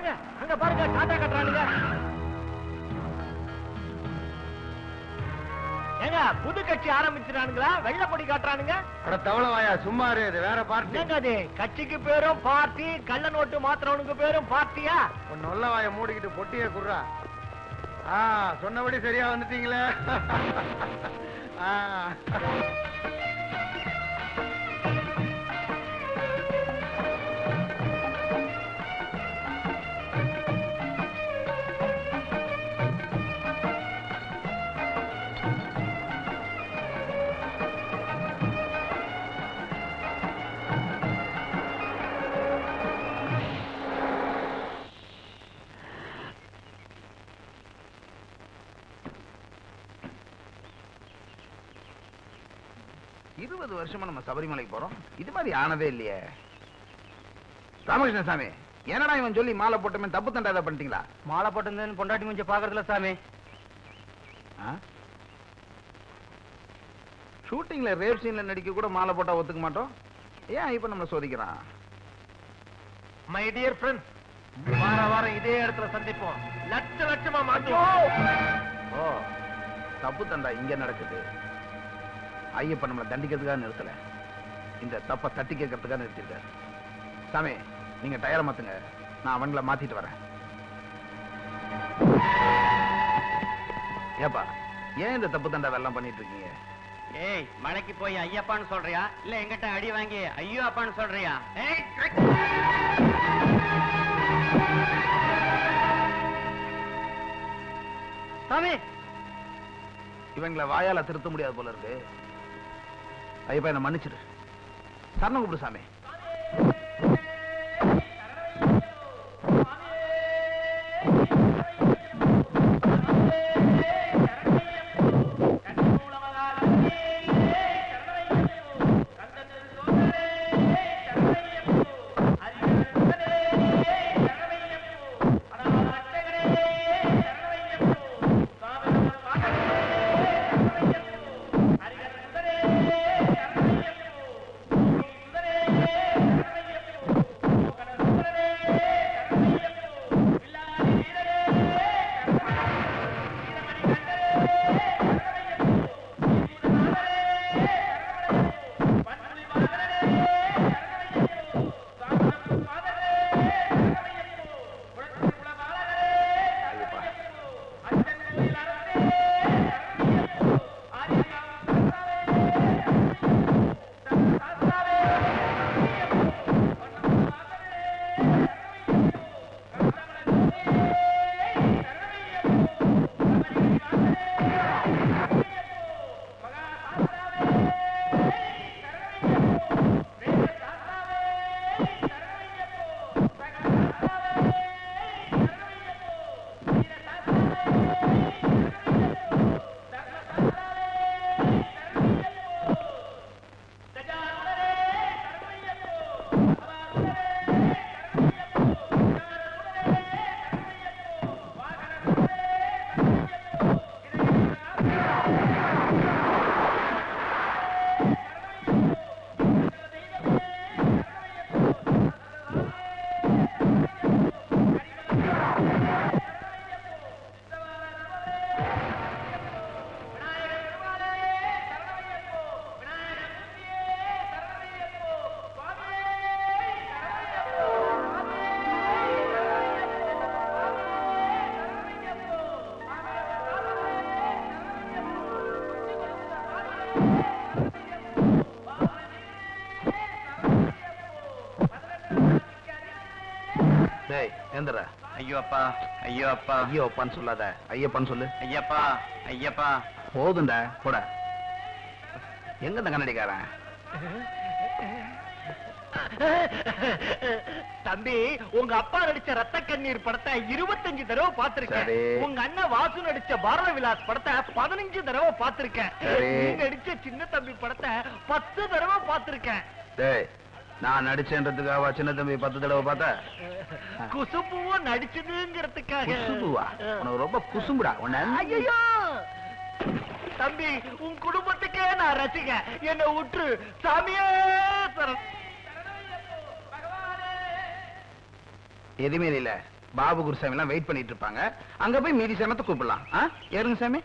ஏங்க அங்க பாருங்க டாடா கட்டுறானுங்க. ஏங்க புது கட்சி ஆரம்பிச்சிடானுங்களா? வெள்ளை கொடி காட்டுறானுங்க. அட தவளவாயா சும்மா இரு, இது வேற பார்ட்டி. என்னங்க அது? கட்சிக்கு பேரும் பார்ட்டி, கள்ள நோட்டு மாத்திரவனுக்கு பேரும் பார்ட்டியா? உன் நல்ல வாயை மூடிக்கிட்டு பொட்டியை குடுறா. சொன்னபடி சரியா வந்துட்டீங்களே. வருஷமா நம்ம சபரிமலைக்கு போறோம், இது மாதிரி ஆனதே இல்லையே. ராமகிருஷ்ண சாமி, என்னடா இவன் சொல்லி மாலை போட்டமே தப்பு தண்டா பண்ணிட்டீங்களா? மாலை போட்டு பொண்டாட்டி கொஞ்சம் பாக்குறதுல சாமி. ஷூட்டிங்ல ரேப் சீன்ல நடிக்க கூட மாலை போட்டா ஒத்துக்க மாட்டோம், ஏன் இப்ப நம்ம சோதிக்கிறான்? மை டியர் ஃப்ரெண்ட்ஸ், வாரம் இதே இடத்துல சந்திப்போம். லட்சமா மாட்டுவோம். ஓ, தப்பு தண்டா இங்க நடக்குது. ஐயப்பன் நம்மளை தண்டிக்கிறதுக்காக நிறுத்தல, இந்த தப்பை தட்டி கேட்கறதுக்காக நிறுத்திருக்காரு. சாமி, நீங்க டயரை மாத்துங்க, நான் அவங்களை மாத்திட்டு வரேன். ஏப்பா, ஏன் இந்த தப்பு தண்டா வெள்ளம் பண்ணிட்டு இருக்கீங்க? ஏய், மலைக்கு போய் ஐயப்பான்னு சொல்றியா இல்ல எங்கிட்ட அடி வாங்கி ஐயோ அப்பான்னு சொல்றியா? சாமி, இவங்களை வாயால திருத்த முடியாது போல இருக்கு. ஐயப்பா, என்ன மன்னிச்சிரு. சரணம் கூப்பிடு சாமி. ஐயோ அப்பா, ஐயோ அப்பா, ஐயோ அப்பான்னு சொல்லாத, ஐயப்பன் சொல்லு. ஐயப்பா, ஐயப்பா. போதுண்டா, போட. எங்க இந்த கண்ணடிக்காரன்? தம்பி, உங்க அப்பா நடிச்ச ரத்த கண்ணீர் படத்தை 25 தடவை பார்த்திருக்கேன். உங்க அண்ணன் வாசு நடிச்ச பாரத விலாஸ் படத்தை 15 தடவை பார்த்திருக்கேன். நீங்க நடிச்ச சின்ன தம்பி படத்தை 10 தடவை பார்த்திருக்கேன். நான் நடிச்சேன்றதுக்காக சின்ன தம்பி 10 தடவை பார்த்த? குசும்புவும் நடிச்சதுங்கிறதுக்காக. குசும்புவா? உனக்கு ரொம்ப குசும்புடா. ஐயோ தம்பி, உன் குடும்பத்துக்கே நான் ரசிக, என்ன விட்டு சாமியே சரணம். எதுவுமே இல்ல, பாபு குருசாமி எல்லாம் வெயிட் பண்ணிட்டு இருப்பாங்க. அங்க போய் மீதி சமயத்தை கூப்பிடலாம். ஏறுங்க சாமி.